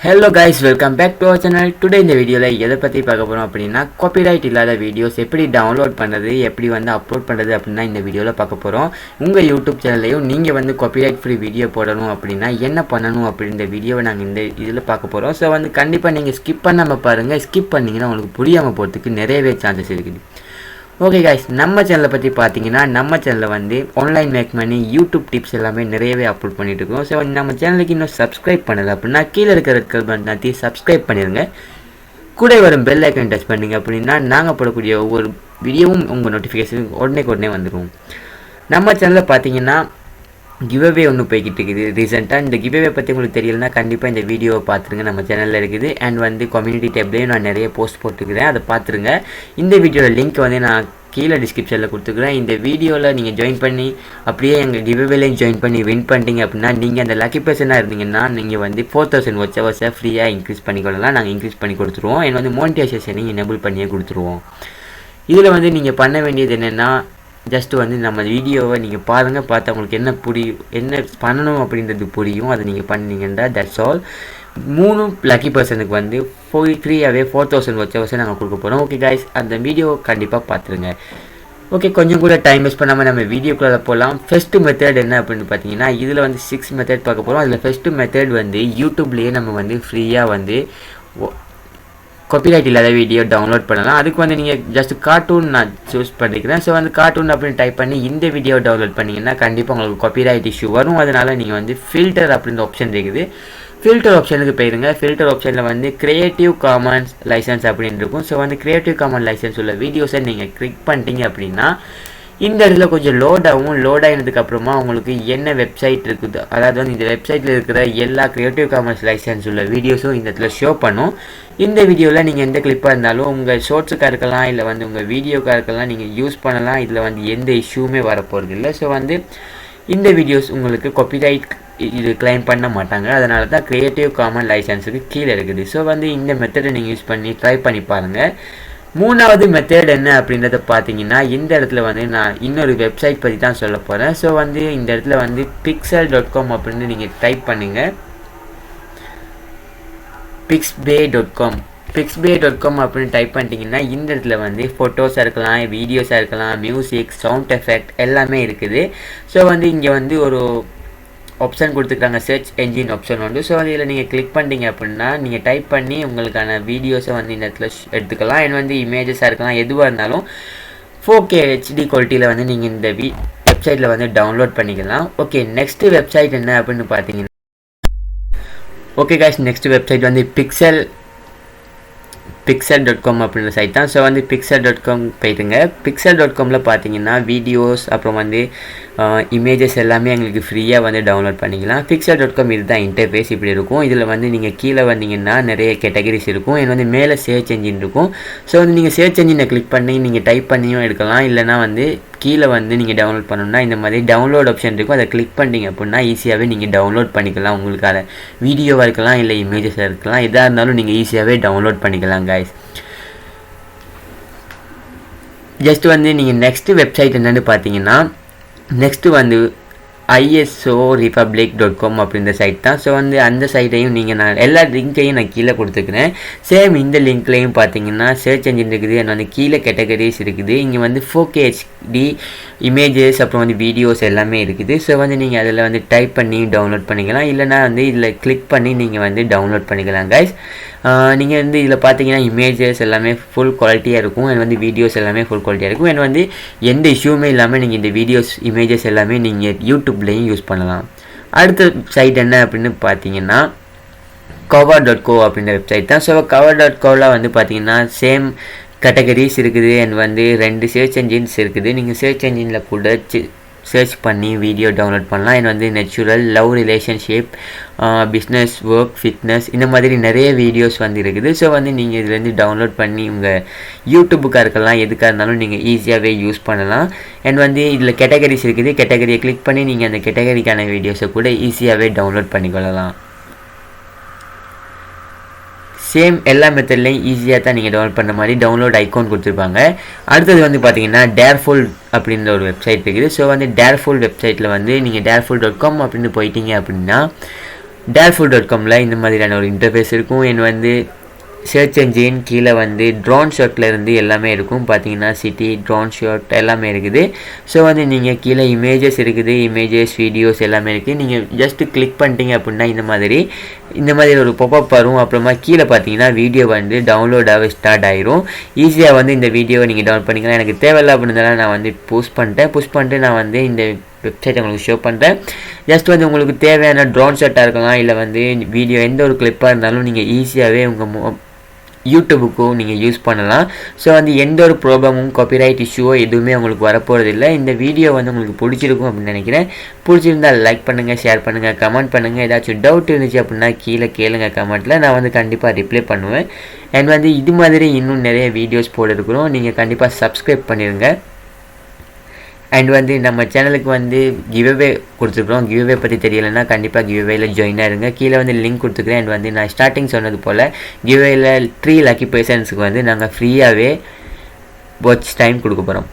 Hello guys, welcome back to our channel. Today இந்த வீடியோல எதை பத்தி பார்க்க போறோம் அப்படினா காப்பிரைட் இல்லாத வீடியோஸ் எப்படி டவுன்லோட் பண்றது, எப்படி வந்து அப்லோட் பண்றது அப்படினா இந்த வீடியோல பார்க்க போறோம். உங்க YouTube சேனல்லையும் நீங்க வந்து காப்பிரைட் ஃப்ரீ வீடியோ போடணும் அப்படினா என்ன பண்ணணும் அப்படி இந்த வீடியோவை நாங்க இந்த இதுல பார்க்க போறோம். சோ வந்து கண்டிப்பா நீங்க ஸ்கிப் பண்ணாம பாருங்க. ஸ்கிப் பண்ணீங்கன்னா உங்களுக்கு புரியாம போறதுக்கு நிறையவே சான்சஸ் இருக்குது. ஓகே गाइस, நம்ம சேனலை பற்றி பார்த்தீங்கன்னா நம்ம சேனலில் வந்து online make money YouTube tips எல்லாமே நிறையவே அப்லோட் பண்ணிட்டு இருக்கோம். ஸோ நம்ம சேனலுக்கு இன்னும் சப்ஸ்கிரைப் பண்ணலை அப்படின்னா கீழே இருக்கிற ரெட் பட்டனை சப்ஸ்கிரைப் பண்ணிடுங்க. கூட வரும் பெல் ஐக்கன் டச் பண்ணிங்க அப்படின்னா நாங்கள் போடக்கூடிய ஒவ்வொரு வீடியோவும் உங்கள் நோட்டிஃபிகேஷன் உடனே வந்துடும். நம்ம சேனலில் பார்த்தீங்கன்னா கிவ்அவே ஒன்று போய்கிட்டு இருக்குது ரீசெண்டாக. இந்த கிவ்அவே பற்றி உங்களுக்கு தெரியலனா கண்டிப்பாக இந்த வீடியோவை பார்த்துருங்க. நம்ம சேனலில் இருக்குது அண்ட் வந்து கம்யூனிட்டி டேப்லேயும் நான் நிறைய போஸ்ட் போட்டுக்கிறேன், அதை பார்த்துருங்க. இந்த வீடியோட லிங்க் வந்து நான் கீழே டிஸ்கிரிப்ஷனில் கொடுத்துக்கிறேன். இந்த வீடியோவில் நீங்கள் ஜாயின் பண்ணி அப்படியே எங்கள் கிவ்அவேலையும் ஜாயின் பண்ணி வின் பண்ணிட்டீங்க அப்படின்னா நீங்கள் அந்த லக்கி பர்சனாக இருந்தீங்கன்னா நீங்கள் வந்து 4000 வாட்சவர்ஸை ஃப்ரீயாக இன்க்ரீஸ் பண்ணிக்கொள்ளலாம். நாங்கள் இன்க்ரீஸ் பண்ணி கொடுத்துருவோம். எனக்கு வந்து மோனிடைசேஷனையும் எனேபிள் பண்ணியே கொடுத்துருவோம். இதில் வந்து நீங்கள் பண்ண வேண்டியது என்னென்னா ஜஸ்ட்டு வந்து நம்ம வீடியோவை நீங்கள் பாருங்கள், பார்த்து உங்களுக்கு என்ன பண்ணணும் அப்படின்றது புரியும். அதை நீங்கள் பண்ணீங்கன்னா தட்ஸ் ஆல். 3 லக்கி பர்சனுக்கு வந்து ஃப்ரீயாகவே 4000 வாட்சவர்ஸை நாங்கள் கொடுக்க போகிறோம். ஓகே காய்ஸ், அந்த வீடியோ கண்டிப்பாக பார்த்துருங்க. ஓகே, கொஞ்சம் கூட டைம் வேஸ்ட் பண்ணாமல் நம்ம வீடியோக்குள்ளே போகலாம். ஃபஸ்ட்டு மெத்தட் என்ன அப்படின்னு பார்த்தீங்கன்னா இதில் வந்து 6 மெத்தட் பார்க்க போகிறோம். அதில் ஃபஸ்ட்டு மெத்தட் வந்து யூடியூப்லேயே நம்ம வந்து ஃப்ரீயாக வந்து காப்பிரைட் இல்லாத வீடியோ டவுன்லோட் பண்ணலாம். அதுக்கு வந்து நீங்கள் ஜஸ்ட் கார்ட்டூன் நான் சூஸ் பண்ணிக்கிறேன். ஸோ வந்து கார்ட்டூன் அப்படின்னு டைப் பண்ணி இந்த வீடியோ டவுன்லோட் பண்ணிங்கன்னா கண்டிப்பாக உங்களுக்கு காப்பிரைட் இஷ்யூ வரும். அதனால் நீங்கள் வந்து ஃபில்டர் அப்படின்ற ஆப்ஷன் இருக்குது. ஃபில்டர் ஆப்ஷனுக்கு போயிருங்க. ஃபில்டர் ஆப்ஷனில் வந்து கிரியேட்டிவ் காமன்ஸ் லைசன்ஸ் அப்படின்னு இருக்கும். ஸோ வந்து கிரியேட்டிவ் காமன் லைசன்ஸ் உள்ள வீடியோஸை நீங்கள் கிளிக் பண்ணிட்டீங்க அப்படின்னா இந்த இடத்துல கொஞ்சம் லோட் ஆகினதுக்கு அப்புறமா உங்களுக்கு என்ன வெப்சைட் இருக்குது, அதாவது வந்து இந்த வெப்சைட்டில் இருக்கிற எல்லா கிரியேட்டிவ் காமர்ஸ் லைசன்ஸ் உள்ள வீடியோஸும் இந்த இடத்துல ஷோ பண்ணும். இந்த வீடியோவில் நீங்கள் எந்த கிளிப்பாக இருந்தாலும் உங்கள் ஷார்ட்ஸுக்காக இருக்கலாம், இல்லை வந்து உங்கள் வீடியோக்காக இருக்கலாம், நீங்கள் யூஸ் பண்ணலாம். இதில் வந்து எந்த இஷ்யூமே வரப்போகிறது இல்லை. ஸோ வந்து இந்த வீடியோஸ் உங்களுக்கு காப்பிரைட் இது கிளைம் பண்ண மாட்டாங்க. அதனால தான் கிரியேட்டிவ் காமன் லைசன்ஸுக்கு கீழே இருக்குது. ஸோ வந்து இந்த மெத்தடை நீங்கள் யூஸ் பண்ணி ட்ரை பண்ணி பாருங்கள். 3வது மெத்தட் என்ன அப்படின்றத பார்த்தீங்கன்னா இந்த இடத்துல வந்து நான் இன்னொரு வெப்சைட் பற்றி தான் சொல்ல போகிறேன். ஸோ வந்து இந்த இடத்துல வந்து pixel.com அப்படின்னு நீங்கள் டைப் பண்ணுங்கள். pixbay.com அப்படின்னு டைப் பண்ணிட்டீங்கன்னா இந்த இடத்துல வந்து ஃபோட்டோஸாக இருக்கலாம், வீடியோஸாக இருக்கலாம், மியூசிக், சவுண்ட் எஃபெக்ட் எல்லாமே இருக்குது. ஸோ வந்து இங்கே வந்து ஒரு ஆப்ஷன் கொடுத்துருக்காங்க, சர்ச் என்ஜின் ஆப்ஷன் உண்டு. ஸோ வந்து இதில் நீங்கள் கிளிக் பண்ணிட்டீங்க அப்படின்னா நீங்கள் டைப் பண்ணி உங்களுக்கான வீடியோஸை வந்து இந்த இடத்துல எடுத்துக்கலாம். அண்ட் வந்து இமேஜஸாக இருக்கலாம், எதுவாக இருந்தாலும் 4K HD குவாலிட்டியில் வந்து நீங்கள் இந்த வெப்சைட்டில் வந்து டவுன்லோட் பண்ணிக்கலாம். ஓகே, நெக்ஸ்ட்டு வெப்சைட் என்ன அப்படின்னு பார்த்தீங்கன்னா ஓகே காய்ஸ், நெக்ஸ்ட் வெப்சைட் வந்து pixel.com அப்படின்ற சைட் தான். ஸோ வந்து pixel.com போயிட்டுங்க. pixel.comல பார்த்தீங்கன்னா வீடியோஸ் அப்புறம் வந்து இமேஜஸ் எல்லாமே எங்களுக்கு ஃப்ரீயாக வந்து டவுன்லோட் பண்ணிக்கலாம். pixel.com இதுதான் இன்டர்ஃபேஸ் இப்படி இருக்கும். இதில் வந்து நீங்கள் கீழே வந்தீங்கன்னா நிறைய கேட்டகரிஸ் இருக்கும். இது வந்து மேலே சர்ச் என்ஜின் இருக்கும். ஸோ வந்து நீங்கள் சர்ச் என்ஜினை கிளிக் பண்ணி நீங்கள் டைப் பண்ணியும் எடுக்கலாம். இல்லைனா வந்து கீழே வந்து நீங்கள் டவுன்லோட் பண்ணணும்னா இந்த மாதிரி டவுன்லோட் ஆப்ஷன் இருக்கும். அதை கிளிக் பண்ணிங்க அப்படின்னா ஈஸியாகவே நீங்கள் டவுன்லோட் பண்ணிக்கலாம். உங்களுக்கான வீடியோவாக இருக்கலாம், இல்லை இமேஜஸாக இருக்கலாம், எதாக இருந்தாலும் நீங்கள் ஈஸியாகவே டவுன்லோட் பண்ணிக்கலாம் guys. ஜஸ்ட் வந்து நீங்கள் நெக்ஸ்ட்டு வெப்சைட் என்னென்னு பார்த்தீங்கன்னா நெக்ஸ்ட்டு வந்து isorepublic.com அப்படின்ற சைட் தான். ஸோ வந்து அந்த சைட்டையும் நீங்கள் நான் எல்லா லிங்க்கையும் நான் கீழே கொடுத்துக்கிறேன். சேம் இந்த லிங்க்லையும் பார்த்தீங்கன்னா சர்ச் என்ஜின் இருக்குது, அண்ட் வந்து கீழே கேட்டகரிஸ் இருக்குது. இங்கே வந்து 4K HD இமேஜஸ் அப்புறம் வந்து வீடியோஸ் எல்லாமே இருக்குது. ஸோ வந்து நீங்கள் அதில் வந்து டைப் பண்ணி டவுன்லோட் பண்ணிக்கலாம், இல்லைனா வந்து இதில் கிளிக் பண்ணி நீங்கள் வந்து டவுன்லோட் பண்ணிக்கலாம் கைஸ். நீங்கள் வந்து இதில் பார்த்தீங்கன்னா இமேஜஸ் எல்லாமே ஃபுல் குவாலிட்டியாக இருக்கும், அண்ட் வந்து வீடியோஸ் எல்லாமே ஃபுல் குவாலிட்டியாக இருக்கும். அண்ட் வந்து எந்த இஷ்யூமே இல்லாமல் நீங்கள் இந்த வீடியோஸ் இமேஜஸ் எல்லாமே நீங்கள் யூடியூப்லேயும் யூஸ் பண்ணலாம். அடுத்த சைட் என்ன அப்படின்னு பார்த்தீங்கன்னா cover.co அப்படின்ற வெப்சைட் தான். ஸோ cover.coவில் வந்து பார்த்தீங்கன்னா சேம் கேட்டகரிஸ் இருக்குது, அண்ட் வந்து 2 சர்ச் என்ஜின்ஸ் இருக்குது. நீங்கள் சர்ச் என்ஜினில் கூட சர்ச் பண்ணி வீடியோ டவுன்லோட் பண்ணலாம். இது வந்து natural, love, relationship, business, work, fitness இந்த மாதிரி நிறைய வீடியோஸ் வந்து இருக்குது. ஸோ வந்து நீங்கள் இதுலேருந்து டவுன்லோட் பண்ணி உங்கள் யூடியூபுக்காக இருக்கலாம், எதுக்காக இருந்தாலும் நீங்கள் ஈஸியாகவே யூஸ் பண்ணலாம். அண்ட் வந்து இதில் கேட்டகரிஸ் இருக்குது. கேட்டகரியை கிளிக் பண்ணி நீங்கள் அந்த கேட்டகரிக்கான வீடியோஸை கூட ஈஸியாகவே டவுன்லோட் பண்ணிக்கொள்ளலாம். சேம் எல்லா மெத்தட்லையும் ஈஸியாக தான் நீங்கள் டவுன்லோட் பண்ணுற மாதிரி டவுன்லோட் ஐக்கான் கொடுத்துருப்பாங்க. அடுத்தது வந்து பார்த்தீங்கன்னா டேர்ஃபுல் அப்படின்ற ஒரு வெப்சைட் இருக்குது. ஸோ வந்து டேர்ஃபுல் வெப்சைட்டில் வந்து நீங்கள் dareful.com அப்படின்னு போயிட்டீங்க அப்படின்னா dareful.comல இந்த மாதிரியான ஒரு இன்டர்ஃபேஸ் இருக்கும். and வந்து சர்ச் என்ஜின் கீழே வந்து ட்ரோன் ஷாட்லேருந்து எல்லாமே இருக்கும். பார்த்தீங்கன்னா சிட்டி ட்ரோன் ஷாட் எல்லாமே இருக்குது. ஸோ வந்து நீங்கள் கீழே இமேஜஸ் இருக்குது, இமேஜஸ் வீடியோஸ் எல்லாமே இருக்குது. நீங்கள் ஜஸ்ட்டு கிளிக் பண்ணிட்டீங்க அப்படின்னா இந்த மாதிரி ஒரு பாப்அப் வரும். அப்புறமா கீழே பார்த்தீங்கன்னா வீடியோ வந்து டவுன்லோட் ஆக ஸ்டார்ட் ஆயிரும். ஈஸியாக வந்து இந்த வீடியோவை நீங்கள் டவுன்லோட் பண்ணிக்கலாம். எனக்கு தேவையில்லை அப்படின்றதால நான் வந்து புஷ் பண்ணிட்டு நான் வந்து இந்த வெப்சைட் உங்களுக்கு ஷோ பண்ணுறேன். ஜஸ்ட் வந்து உங்களுக்கு தேவையான ட்ரோன் ஷாட்டாக இருக்கலாம், இல்லை வந்து வீடியோ எந்த ஒரு கிளிப்பாக இருந்தாலும் நீங்கள் ஈஸியாகவே உங்கள் யூடியூபுக்கும் நீங்கள் யூஸ் பண்ணலாம். ஸோ வந்து எந்த ஒரு ப்ராப்ளமும் காப்பிரைட் இஷ்யூவோ எதுவுமே உங்களுக்கு வரப்போகிறது இல்லை. இந்த வீடியோ வந்து உங்களுக்கு பிடிச்சிருக்கும் அப்படின்னு நினைக்கிறேன். பிடிச்சிருந்தால் லைக் பண்ணுங்கள், ஷேர் பண்ணுங்கள், கமெண்ட் பண்ணுங்கள். ஏதாச்சும் டவுட் இருந்துச்சு அப்படின்னா கீழே கேளுங்க கமெண்ட்டில், நான் வந்து கண்டிப்பாக ரிப்ளை பண்ணுவேன். அண்ட் வந்து இது மாதிரி இன்னும் நிறைய வீடியோஸ் போட இருக்கிறோம். நீங்கள் கண்டிப்பாக சப்ஸ்கிரைப் பண்ணிடுங்க. அண்ட் வந்து நம்ம சேனலுக்கு வந்து கிவ்அவே கொடுத்துருக்குறோம். கிவ்அவே பற்றி தெரியலைன்னா கண்டிப்பாக கிவ்அவேல ஜாயின் ஆகிருங்க. கீழே வந்து லிங்க் கொடுத்துக்கிறேன். அண்ட் வந்து நான் ஸ்டார்டிங் சொன்னது போல் கிவ்அவேல 3 லக்கி பர்சன்ஸுக்கு வந்து நாங்கள் ஃப்ரீயாகவே வாட்ச் டைம் கொடுக்க போகிறோம்.